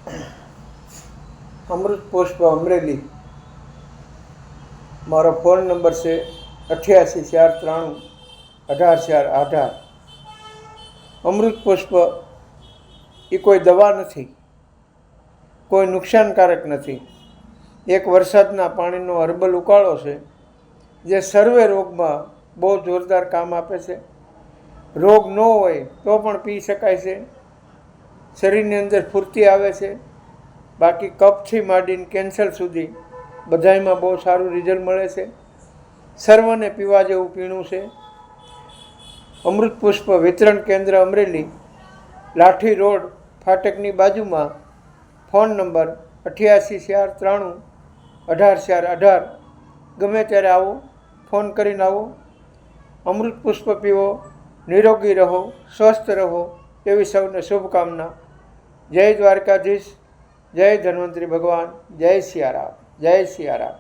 અમૃત પુષ્પ અમરેલી। મારો phone number છે 88 493 18 418। અમૃત પુષ્પ એ કોઈ દવા નથી, કોઈ નુકસાનકારક નથી। એક વરસાદના પાણીનો હર્બલ ઉકાળો છે જે સર્વે રોગમાં બહુ જોરદાર કામ આપે છે। રોગ ન હોય તો પણ પી શકાય છે। શરીરની અંદર ફૂર્તિ આવે છે। બાકી કફથી માંડીને કેન્સર સુધી બધાયમાં બહુ સારું રિઝલ્ટ મળે છે। સર્વને પીવા જેવું પીણું છે। અમૃત પુષ્પ વિતરણ કેન્દ્ર અમરેલી, લાઠી રોડ ફાટકની બાજુમાં। Phone number 88 493 18 418। ગમે ત્યારે આવો, ફોન કરીને આવો। અમૃત પુષ્પ પીવો, નિરોગી રહો, સ્વસ્થ રહો એવી સૌને શુભકામના। જય દ્વારકાધીશ, જય ધન્વંતરી ભગવાન, જય સિયારામ, જય સિયારામ।